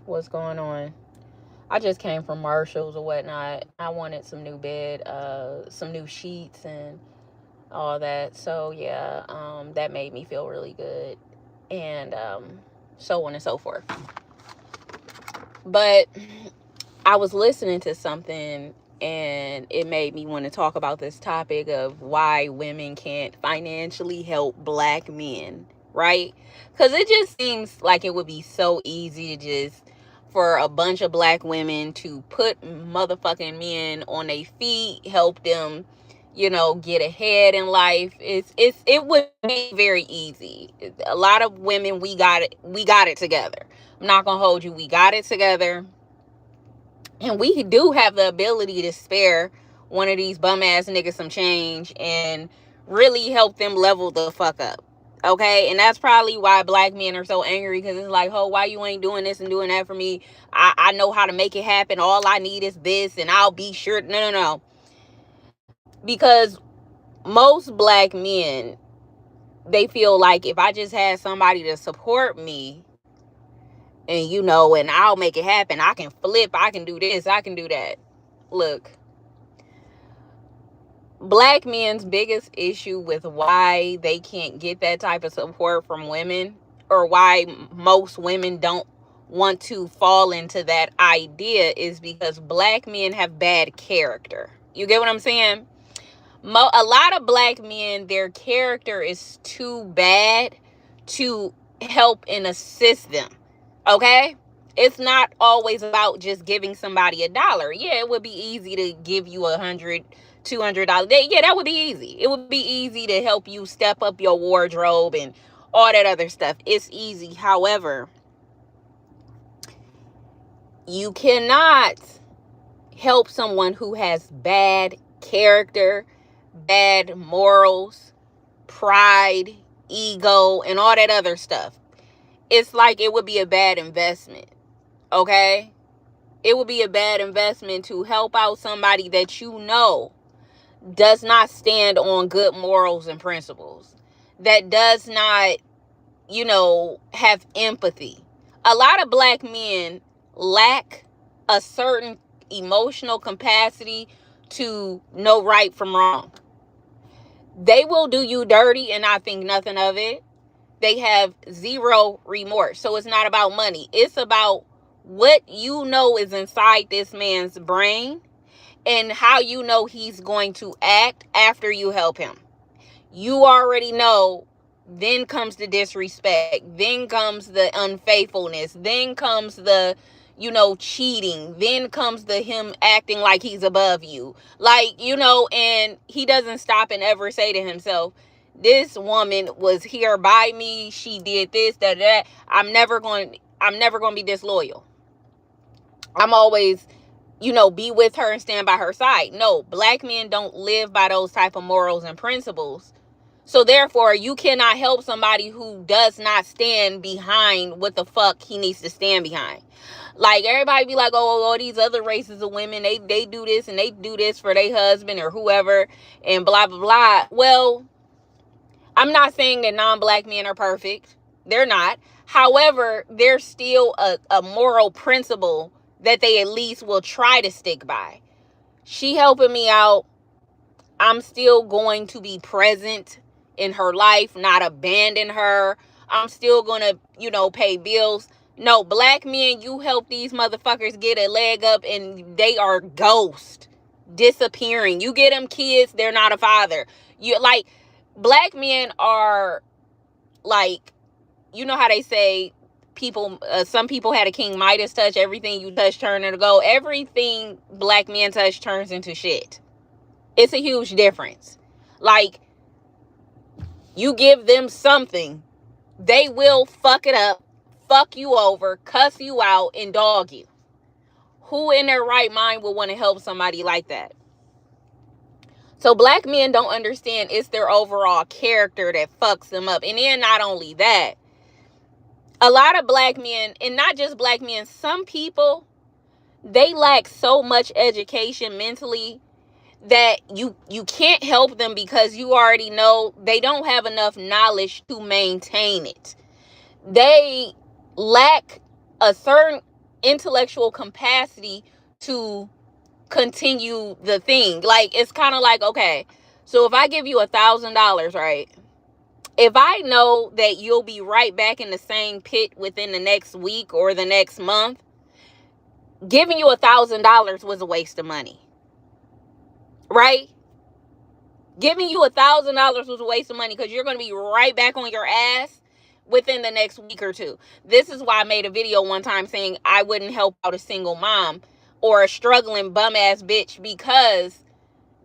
What's going on? I just came from Marshalls or whatnot. I wanted some new bed, some new sheets and all that. So yeah, that made me feel really good, and so on and so forth. But I was listening to something, and it made me want to talk about this topic of why women can't financially help black men, right? Because it just seems like it would be so easy to just for a bunch of black women to put motherfucking men on their feet, help them, get ahead in life. It would be very easy. A lot of women, we got it together. I'm not gonna hold you. We got it together, and we do have the ability to spare one of these bum ass niggas some change and really help them level the fuck up. Okay, and that's probably why black men are so angry, because it's like, oh, why you ain't doing this and doing that for me? I know how to make it happen. All I need is this, and I'll be sure. No, no, no. Because most black men, they feel like if I just had somebody to support me, and I'll make it happen. I can flip. I can do this. I can do that. Look, black men's biggest issue with why they can't get that type of support from women, or why most women don't want to fall into that idea, is because black men have bad character. You get what I'm saying? A lot of black men, their character is too bad to help and assist them. Okay? It's not always about just giving somebody $1. Yeah, it would be easy to give you $100, $200. Yeah, that would be easy. It would be easy to help you step up your wardrobe and all that other stuff. It's easy. However, you cannot help someone who has bad character, bad morals, pride, ego, and all that other stuff. It's like it would be a bad investment. Okay? It would be a bad investment to help out somebody that does not stand on good morals and principles, that does not, have empathy. A lot of black men lack a certain emotional capacity to know right from wrong. They will do you dirty and not think nothing of it. They have zero remorse. So it's not about money. It's about what is inside this man's brain, and how he's going to act after you help him. You already know. Then comes the disrespect. Then comes the unfaithfulness. Then comes the, cheating. Then comes the him acting like he's above you. Like, and he doesn't stop and ever say to himself, this woman was here by me. She did this, that. I'm never going to be disloyal. I'm always, be with her and stand by her side. No, black men don't live by those type of morals and principles. So therefore, you cannot help somebody who does not stand behind what the fuck he needs to stand behind. Like, everybody be like, oh, these other races of women, they do this and they do this for their husband or whoever and blah, blah, blah. Well, I'm not saying that non-black men are perfect. They're not. However, there's still a moral principle that they at least will try to stick by. She helping me out. I'm still going to be present in her life, not abandon her. I'm still going to, pay bills. No, black men, you help these motherfuckers get a leg up and they are ghost, disappearing. You get them kids, they're not a father. You like, black men are like, how they say some people had a King Midas touch. Everything you touch turn into gold. Everything black men touch turns into shit. It's a huge difference. Like, you give them something, they will fuck it up, fuck you over, cuss you out, and dog you. Who in their right mind would want to help somebody like that? So black men don't understand it's their overall character that fucks them up. And then not only that, a lot of black men, and not just black men, some people, they lack so much education mentally that you can't help them, because you already know they don't have enough knowledge to maintain it. They lack a certain intellectual capacity to continue the thing. Like, it's kind of like, okay, so if I give you $1,000, right? If I know that you'll be right back in the same pit within the next week or the next month, giving you $1,000 was a waste of money, right? Giving you $1,000 was a waste of money because you're going to be right back on your ass within the next week or two. This is why I made a video one time saying I wouldn't help out a single mom or a struggling bum ass bitch, because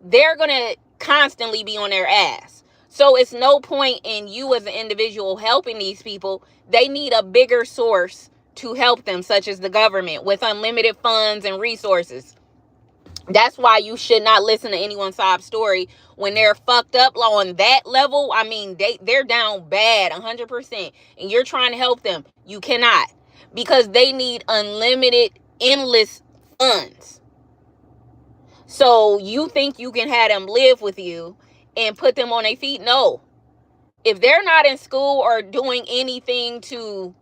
they're going to constantly be on their ass. So it's no point in you as an individual helping these people. They need a bigger source to help them, such as the government, with unlimited funds and resources. That's why you should not listen to anyone's sob story when they're fucked up on that level. I mean, they're down bad 100%, and you're trying to help them. You cannot, because they need unlimited, endless funds. So you think you can have them live with you and put them on their feet? No. If they're not in school or doing anything to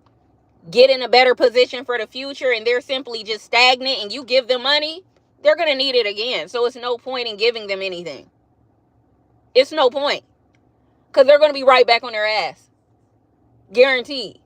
get in a better position for the future, and they're simply just stagnant, and you give them money, they're going to need it again. So it's no point in giving them anything. It's no point, because they're going to be right back on their ass. Guaranteed.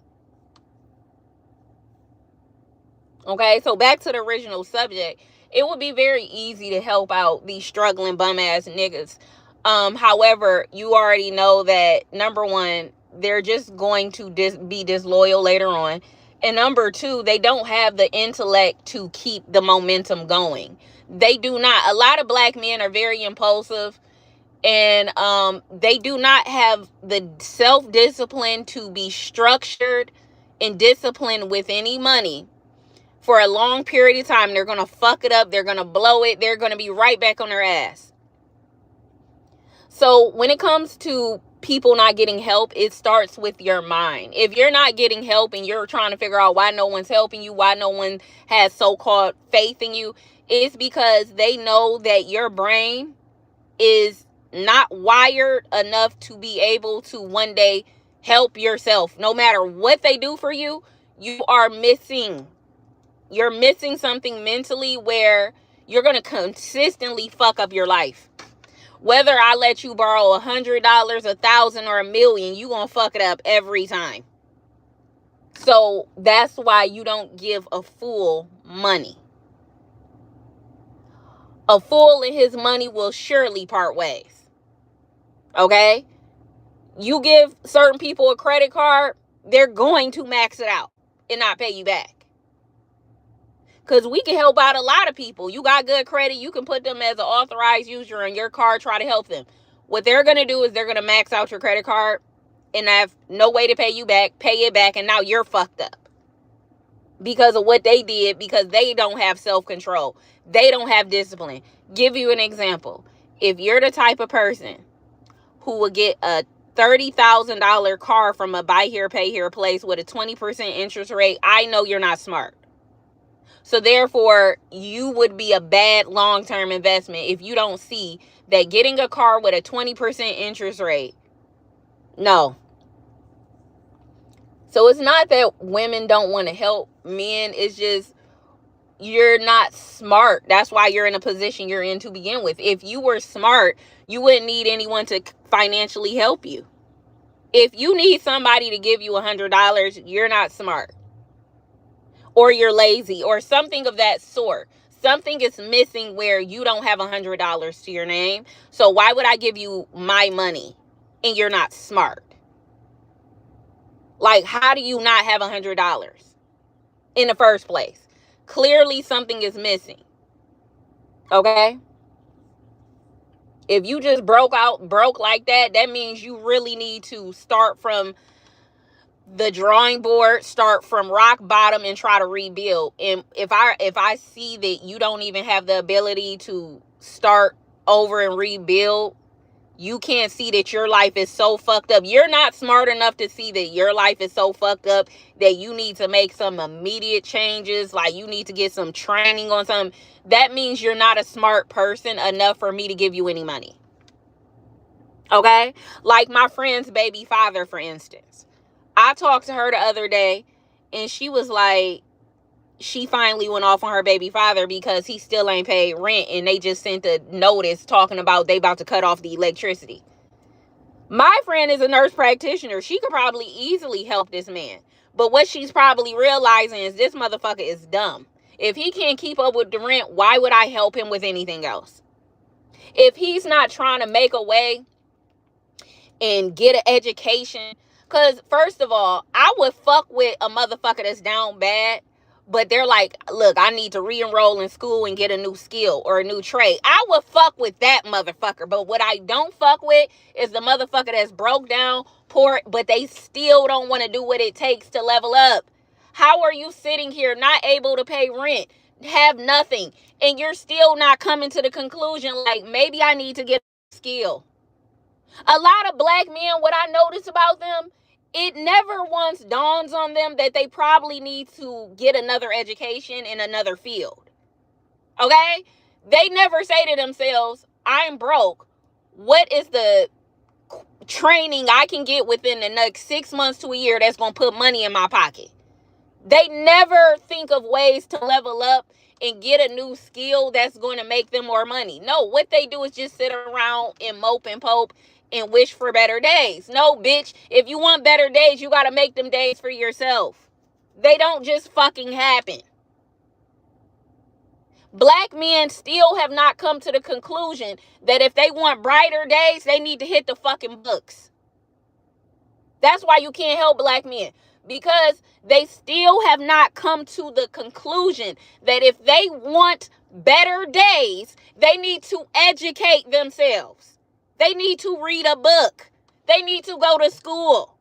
Okay, so back to the original subject. It would be very easy to help out these struggling bum ass niggas. However, you already know that, number one, they're just going to be disloyal later on. And number two, they don't have the intellect to keep the momentum going. They do not. A lot of black men are very impulsive, and they do not have the self-discipline to be structured and disciplined with any money for a long period of time. They're going to fuck it up. They're going to blow it. They're going to be right back on their ass. So when it comes to people not getting help, it starts with your mind. If you're not getting help and you're trying to figure out why no one's helping you, why no one has so-called faith in you, it's because they know that your brain is not wired enough to be able to one day help yourself. No matter what they do for you, you are missing. You're missing something mentally where you're going to consistently fuck up your life. Whether I let you borrow $100, $1,000, or $1 million, you gonna fuck it up every time. So that's why you don't give a fool money. A fool and his money will surely part ways. Okay? You give certain people a credit card, they're going to max it out and not pay you back. Because we can help out a lot of people. You got good credit, you can put them as an authorized user on your card, try to help them. What they're going to do is they're going to max out your credit card and have no way to pay you back, pay it back, and now you're fucked up. Because of what they did, because they don't have self-control. They don't have discipline. Give you an example. If you're the type of person who would get a $30,000 car from a buy here, pay here place with a 20% interest rate, I know you're not smart. So therefore, you would be a bad long-term investment if you don't see that getting a car with a 20% interest rate. No. So it's not that women don't want to help men. It's just you're not smart. That's why you're in a position you're in to begin with. If you were smart, you wouldn't need anyone to financially help you. If you need somebody to give you $100, you're not smart. Or you're lazy or something of that sort. Something is missing where you don't have $100 to your name. So why would I give you my money and you're not smart? Like, how do you not have $100 in the first place? Clearly something is missing. Okay? If you just broke like that, that means you really need to start from the drawing board, start from rock bottom and try to rebuild. And if I see that you don't even have the ability to start over and rebuild, you can't see that your life is so fucked up. You're not smart enough to see that your life is so fucked up that you need to make some immediate changes, like you need to get some training on something. That means you're not a smart person enough for me to give you any money. Okay? Like my friend's baby father, for instance. I talked to her the other day, and she was like, she finally went off on her baby father because he still ain't paid rent, and they just sent a notice talking about they about to cut off the electricity. My friend is a nurse practitioner. She could probably easily help this man. But what she's probably realizing is this motherfucker is dumb. If he can't keep up with the rent, why would I help him with anything else? If he's not trying to make a way and get an education, because first of all, I would fuck with a motherfucker that's down bad, but they're like, look, I need to re-enroll in school and get a new skill or a new trade. I would fuck with that motherfucker. But what I don't fuck with is the motherfucker that's broke down, poor, but they still don't want to do what it takes to level up. How are you sitting here not able to pay rent, have nothing, and you're still not coming to the conclusion, like, maybe I need to get a skill? A lot of black men, what I notice about them, it never once dawns on them that they probably need to get another education in another field. Okay? They never say to themselves, I'm broke. What is the training I can get within the next 6 months to a year that's going to put money in my pocket? They never think of ways to level up and get a new skill that's going to make them more money. No, what they do is just sit around and mope and pope and wish for better days. No, bitch, if you want better days, you got to make them days for yourself. They don't just fucking happen. Black men still have not come to the conclusion that if they want brighter days, they need to hit the fucking books. That's why you can't help black men, because they still have not come to the conclusion that if they want better days, they need to educate themselves. They need to read a book. They need to go to school.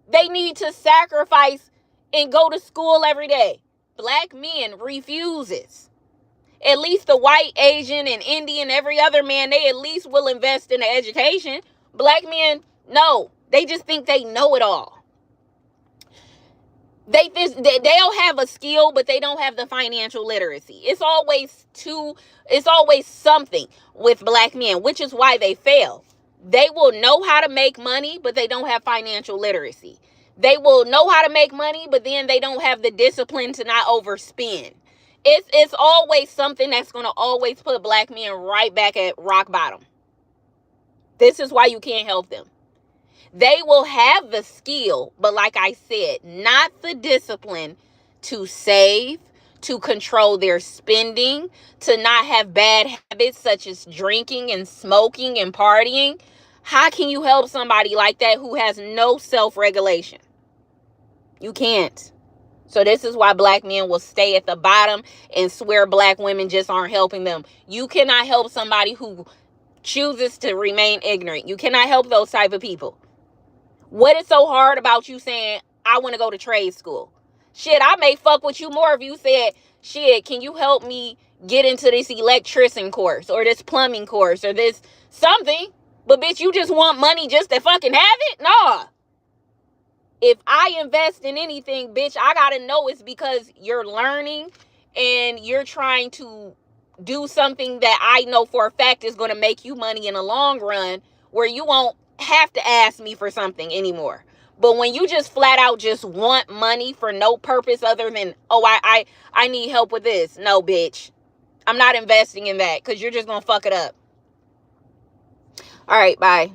They need to sacrifice and go to school every day. Black men refuses. At least the white, Asian, and Indian, every other man, they at least will invest in the education. Black men, no. They just think they know it all. They'll have a skill, but they don't have the financial literacy. It's always something with black men, which is why they fail. They will know how to make money, but they don't have financial literacy. They will know how to make money, but then they don't have the discipline to not overspend. It's always something that's going to always put black men right back at rock bottom. This is why you can't help them. They will have the skill, but like I said, not the discipline to save, to control their spending, to not have bad habits such as drinking and smoking and partying. How can you help somebody like that who has no self-regulation? You can't. So this is why black men will stay at the bottom and swear black women just aren't helping them. You cannot help somebody who chooses to remain ignorant. You cannot help those type of people. What is so hard about you saying, I want to go to trade school? Shit, I may fuck with you more if you said, shit, can you help me get into this electrician course or this plumbing course or this something? But bitch, you just want money just to fucking have it? Nah. If I invest in anything, bitch, I got to know it's because you're learning and you're trying to do something that I know for a fact is going to make you money in the long run, where you won't have to ask me for something anymore. But when you just flat out just want money for no purpose other than, oh, I need help with this. No, bitch. I'm not investing in that because you're just going to fuck it up. All right, bye.